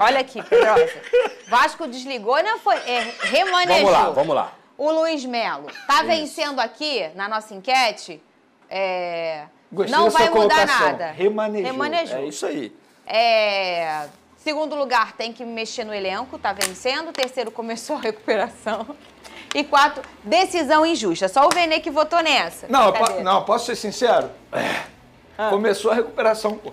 olha aqui, Pedrosa. Vasco desligou, não foi? Remanejou. Vamos lá. O Luiz Melo tá vencendo aqui na nossa enquete. Não vai mudar nada. Remanejou. É isso aí. Segundo lugar, tem que mexer no elenco, tá vencendo. Terceiro, começou a recuperação. E 4, decisão injusta. Só o Vene que votou nessa. Não, posso ser sincero? Começou a recuperação, pô.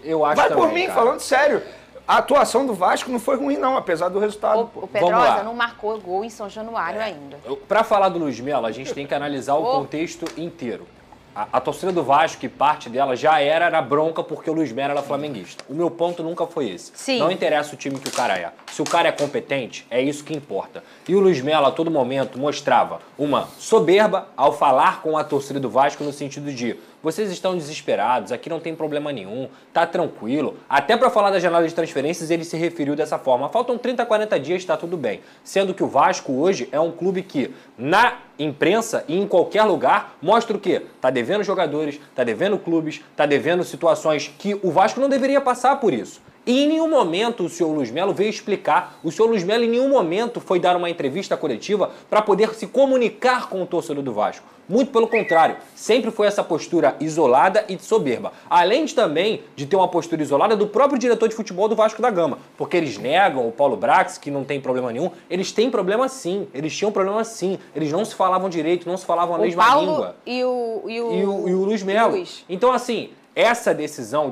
Eu acho Vai também, por mim, cara. falando sério. A atuação do Vasco não foi ruim, não, apesar do resultado. O Pedrosa não marcou gol em São Januário ainda. Para falar do Luiz Melo, a gente tem que analisar o contexto inteiro. A torcida do Vasco, e parte dela, já era bronca porque o Luiz Melo era flamenguista. O meu ponto nunca foi esse. Sim. Não interessa o time que o cara é. Se o cara é competente, é isso que importa. E o Luiz Melo, a todo momento, mostrava uma soberba ao falar com a torcida do Vasco no sentido de: vocês estão desesperados, aqui não tem problema nenhum, tá tranquilo. Até para falar da janela de transferências, ele se referiu dessa forma. Faltam 30, 40 dias, tá tudo bem. Sendo que o Vasco hoje é um clube que, na imprensa e em qualquer lugar, mostra o quê? Tá devendo jogadores, tá devendo clubes, tá devendo situações que o Vasco não deveria passar por isso. E em nenhum momento o senhor Luiz Melo veio explicar, o senhor Luiz Melo em nenhum momento foi dar uma entrevista coletiva para poder se comunicar com o torcedor do Vasco. Muito pelo contrário, sempre foi essa postura isolada e soberba. Além também de ter uma postura isolada do próprio diretor de futebol do Vasco da Gama. Porque eles negam o Paulo Brax, que não tem problema nenhum. Eles têm problema sim, eles tinham problema sim. Eles não se falavam direito, não se falavam a mesma língua. E o Luiz Melo. Então assim, essa decisão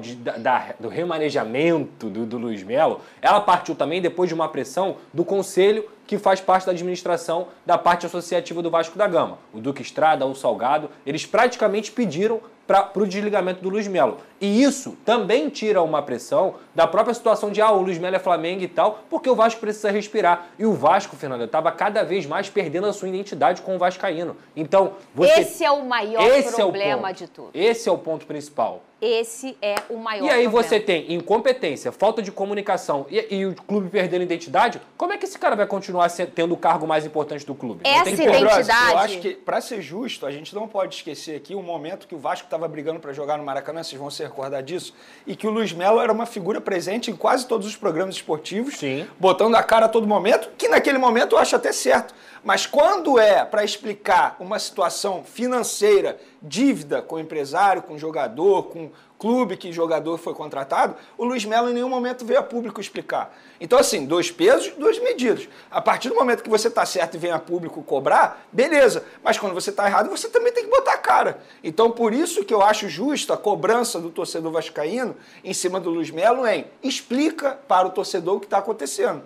do remanejamento do Luiz Melo, ela partiu também depois de uma pressão do Conselho, que faz parte da administração da parte associativa do Vasco da Gama. O Duque Estrada, o Salgado, eles praticamente pediram para o desligamento do Luiz Melo. E isso também tira uma pressão da própria situação de o Luiz Melo é Flamengo e tal, porque o Vasco precisa respirar. E o Vasco, Fernanda, estava cada vez mais perdendo a sua identidade com o vascaíno. Então, esse é o maior problema de tudo. Esse é o ponto principal. Esse é o maior problema. E aí problema. você tem incompetência, falta de comunicação e o clube perdendo identidade. Como é que esse cara vai continuar tendo o cargo mais importante do clube? Essa identidade... Eu acho que, para ser justo, a gente não pode esquecer aqui o momento que o Vasco estava brigando para jogar no Maracanã, vocês vão se recordar disso, e que o Luiz Melo era uma figura presente em quase todos os programas esportivos, sim, botando a cara a todo momento, que naquele momento eu acho até certo. Mas quando é para explicar uma situação financeira, dívida com o empresário, com o jogador, com o clube que o jogador foi contratado, o Luiz Melo em nenhum momento veio a público explicar. Então, assim, 2 pesos, 2 medidas. A partir do momento que você está certo e vem a público cobrar, beleza. Mas quando você está errado, você também tem que botar a cara. Então, por isso que eu acho justo a cobrança do torcedor vascaíno em cima do Luiz Melo explica para o torcedor o que está acontecendo.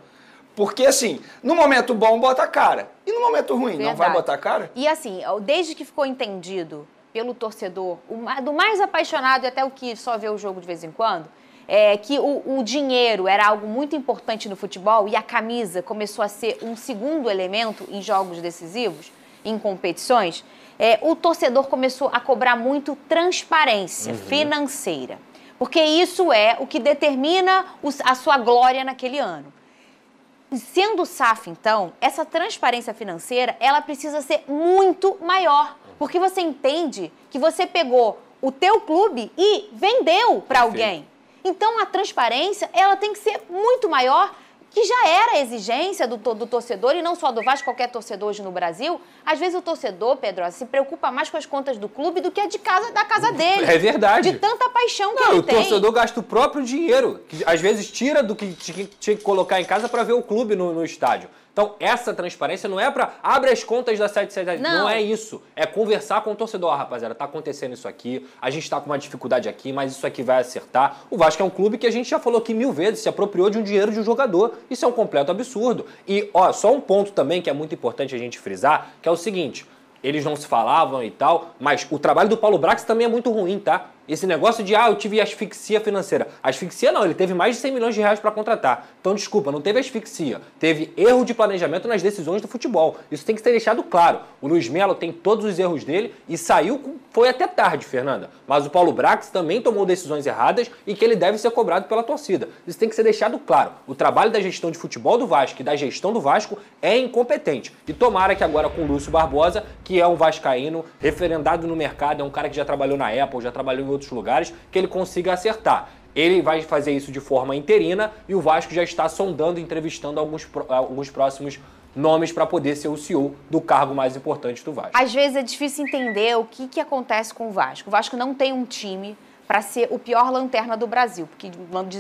Porque, assim, no momento bom, bota a cara. E no momento ruim, não vai botar a cara? E, assim, desde que ficou entendido pelo torcedor, do mais apaixonado e até o que só vê o jogo de vez em quando, que o dinheiro era algo muito importante no futebol e a camisa começou a ser um segundo elemento em jogos decisivos, em competições, o torcedor começou a cobrar muito transparência financeira. Porque isso é o que determina a sua glória naquele ano. Sendo SAF, então, essa transparência financeira, ela precisa ser muito maior. Porque você entende que você pegou o teu clube e vendeu para alguém. Então, a transparência, ela tem que ser muito maior, que já era a exigência do torcedor, e não só do Vasco, qualquer torcedor hoje no Brasil. Às vezes o torcedor, Pedro, se preocupa mais com as contas do clube do que a da casa dele. É verdade. De tanta paixão que ele tem. O torcedor gasta o próprio dinheiro, que às vezes tira do que tinha que colocar em casa para ver o clube no estádio. Então, essa transparência não é para abre as contas da 777. Não é isso. É conversar com o torcedor. Rapaziada, tá acontecendo isso aqui, a gente tá com uma dificuldade aqui, mas isso aqui vai acertar. O Vasco é um clube que a gente já falou aqui 1000 vezes, se apropriou de um dinheiro de um jogador. Isso é um completo absurdo. E, só um ponto também que é muito importante a gente frisar, que é o seguinte: eles não se falavam e tal, mas o trabalho do Paulo Brax também é muito ruim, tá? Esse negócio de, eu tive asfixia financeira. Asfixia não, ele teve mais de 100 milhões de reais para contratar. Então, desculpa, não teve asfixia. Teve erro de planejamento nas decisões do futebol. Isso tem que ser deixado claro. O Luiz Melo tem todos os erros dele e saiu, foi até tarde, Fernanda. Mas o Paulo Brax também tomou decisões erradas e que ele deve ser cobrado pela torcida. Isso tem que ser deixado claro. O trabalho da gestão de futebol do Vasco e da gestão do Vasco é incompetente. E tomara que agora com o Lúcio Barbosa, que é um vascaíno referendado no mercado, é um cara que já trabalhou na Apple, já trabalhou em outros lugares, que ele consiga acertar. Ele vai fazer isso de forma interina e o Vasco já está sondando, entrevistando alguns próximos nomes para poder ser o CEO do cargo mais importante do Vasco. Às vezes é difícil entender o que acontece com o Vasco. O Vasco não tem um time para ser o pior lanterna do Brasil, porque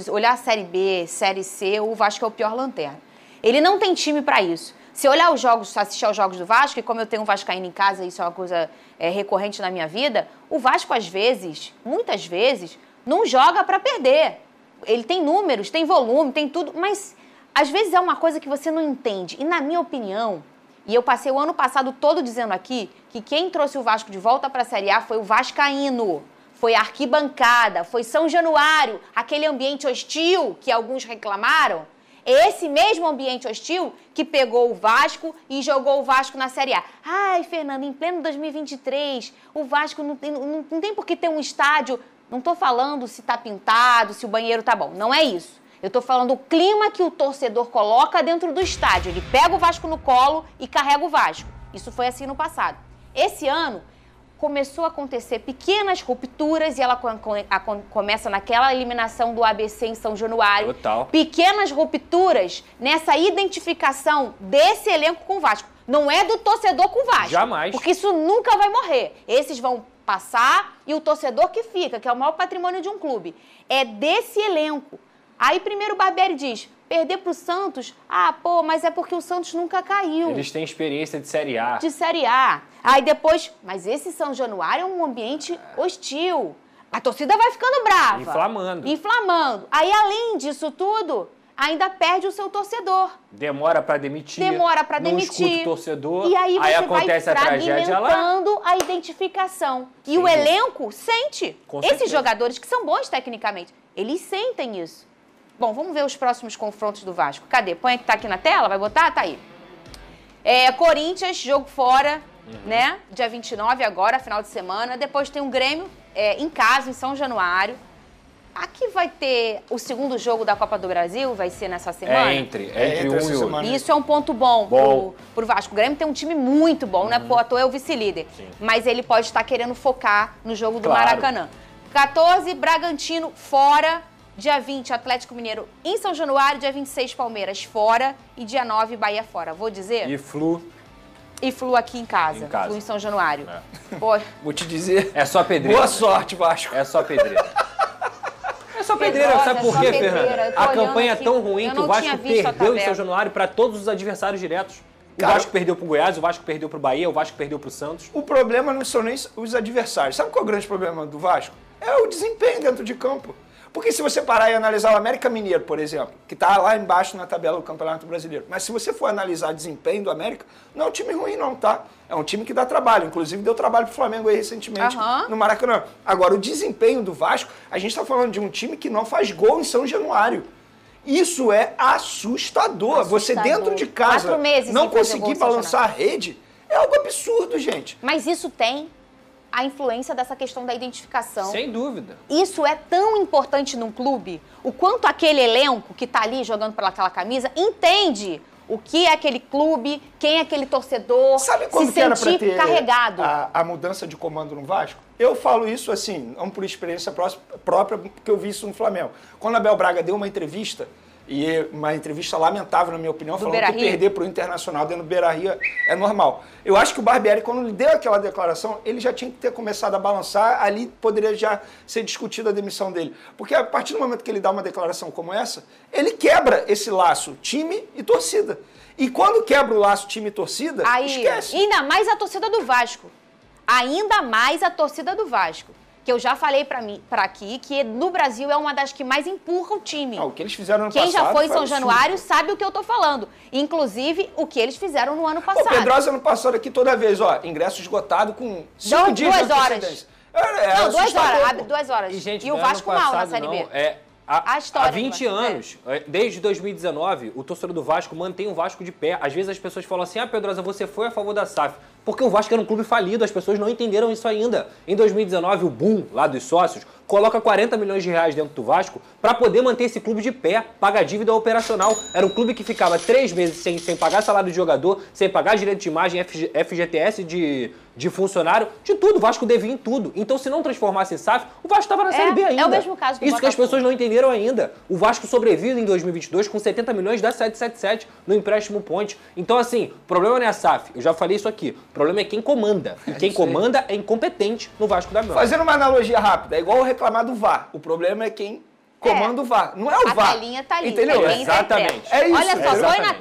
olhar a Série B, Série C, o Vasco é o pior lanterna. Ele não tem time para isso. Se olhar os jogos, assistir aos jogos do Vasco, e como eu tenho um vascaíno em casa, isso é uma coisa recorrente na minha vida, o Vasco às vezes, muitas vezes, não joga para perder. Ele tem números, tem volume, tem tudo, mas às vezes é uma coisa que você não entende. E na minha opinião, e eu passei o ano passado todo dizendo aqui, que quem trouxe o Vasco de volta para a Série A foi o vascaíno. Foi a arquibancada, foi São Januário, aquele ambiente hostil que alguns reclamaram. É esse mesmo ambiente hostil que pegou o Vasco e jogou o Vasco na Série A. Ai, Fernando, em pleno 2023, o Vasco não tem por que ter um estádio. Não estou falando se está pintado, se o banheiro está bom. Não é isso. Eu estou falando do clima que o torcedor coloca dentro do estádio. Ele pega o Vasco no colo e carrega o Vasco. Isso foi assim no passado. Esse ano começou a acontecer pequenas rupturas e ela começa naquela eliminação do ABC em São Januário. Total. Pequenas rupturas nessa identificação desse elenco com o Vasco. Não é do torcedor com o Vasco. Jamais. Porque isso nunca vai morrer. Esses vão passar e o torcedor que fica, que é o maior patrimônio de um clube, é desse elenco. Aí primeiro o Barbieri diz, perder pro Santos, mas é porque o Santos nunca caiu. Eles têm experiência de Série A. De Série A. Aí depois, mas esse São Januário é um ambiente hostil. A torcida vai ficando brava. Inflamando. Aí além disso tudo, ainda perde o seu torcedor. Demora para demitir. Não escuta o torcedor. E aí você acontece vai fragmentando a identificação. E o elenco sente. Esses jogadores que são bons tecnicamente, eles sentem isso. Bom, vamos ver os próximos confrontos do Vasco. Cadê? Põe que tá aqui na tela, vai botar? Tá aí. Corinthians, jogo fora, né? Dia 29 agora, final de semana. Depois tem um Grêmio em casa, em São Januário. Aqui vai ter o segundo jogo da Copa do Brasil, vai ser nessa semana? Entre um e outro. Isso é um ponto bom pro Vasco. O Grêmio tem um time muito bom, né? Pô, à toa é o vice-líder. Mas ele pode estar querendo focar no jogo do Maracanã. 14, Bragantino fora. Dia 20, Atlético Mineiro em São Januário. Dia 26, Palmeiras fora. E dia 9, Bahia fora. Vou dizer? E Flu aqui em casa. Flu em São Januário. Pô, vou te dizer. É só pedreira. Boa sorte, Vasco. É só pedreira. É só pedreira, sabe por quê, Fernanda? A campanha é tão ruim que o Vasco perdeu em São Januário para todos os adversários diretos. O Vasco perdeu pro Goiás, o Vasco perdeu pro Bahia, o Vasco perdeu pro Santos. O problema não são nem os adversários. Sabe qual é o grande problema do Vasco? É o desempenho dentro de campo. Porque se você parar e analisar o América Mineiro, por exemplo, que está lá embaixo na tabela do Campeonato Brasileiro, mas se você for analisar o desempenho do América, não é um time ruim não, tá? É um time que dá trabalho, inclusive deu trabalho pro Flamengo aí recentemente no Maracanã. Agora, o desempenho do Vasco, a gente está falando de um time que não faz gol em São Januário. Isso é assustador. Você dentro de casa 4 meses não conseguir balançar a rede é algo absurdo, gente. Mas isso tem a influência dessa questão da identificação. Sem dúvida. Isso é tão importante num clube, o quanto aquele elenco que está ali jogando pelaquela camisa entende o que é aquele clube, quem é aquele torcedor, sabe quando se que era sentir pra ter carregado. A mudança de comando no Vasco? Eu falo isso assim, não por experiência própria, porque eu vi isso no Flamengo. Quando a Abel Braga deu uma entrevista, e uma entrevista lamentável, na minha opinião, falando que perder para o Internacional dentro do Beira-Rio é normal. Eu acho que o Barbieri, quando ele deu aquela declaração, ele já tinha que ter começado a balançar, ali poderia já ser discutida a demissão dele. Porque a partir do momento que ele dá uma declaração como essa, ele quebra esse laço time e torcida. E quando quebra o laço time e torcida, esquece. Ainda mais a torcida do Vasco. Ainda mais a torcida do Vasco. Que eu já falei pra aqui, que no Brasil é uma das que mais empurra o time. O que eles fizeram no passado. Quem já foi em São Januário sabe o que eu tô falando. Inclusive, o que eles fizeram no ano passado. O Pedrosa ano passado aqui toda vez, ingresso esgotado com 5 dias de antecedência. Não, 2 horas, abre 2 horas. E, gente, o Vasco mal na Série B. Há 20 anos, desde 2019, o torcedor do Vasco mantém o Vasco de pé. Às vezes as pessoas falam assim, Pedrosa, você foi a favor da SAF. Porque o Vasco era um clube falido, as pessoas não entenderam isso ainda. Em 2019, o boom lá dos sócios coloca 40 milhões de reais dentro do Vasco para poder manter esse clube de pé, pagar a dívida operacional. Era um clube que ficava 3 meses sem pagar salário de jogador, sem pagar direito de imagem, FGTS de funcionário, de tudo. O Vasco devia em tudo. Então, se não transformasse em SAF, o Vasco estava na Série B ainda. É o mesmo caso do Isso que as pessoas não entenderam ainda. O Vasco sobrevive em 2022 com 70 milhões da 777 no empréstimo ponte. Então, assim, o problema não é a SAF. Eu já falei isso aqui. O problema é quem comanda. E quem comanda é incompetente no Vasco da Gama. Fazendo uma analogia rápida, é igual reclamar do VAR. O problema é quem comanda o VAR. Não é o VAR. A telinha tá ali. Entendeu? Exatamente. É isso. Olha só, põe na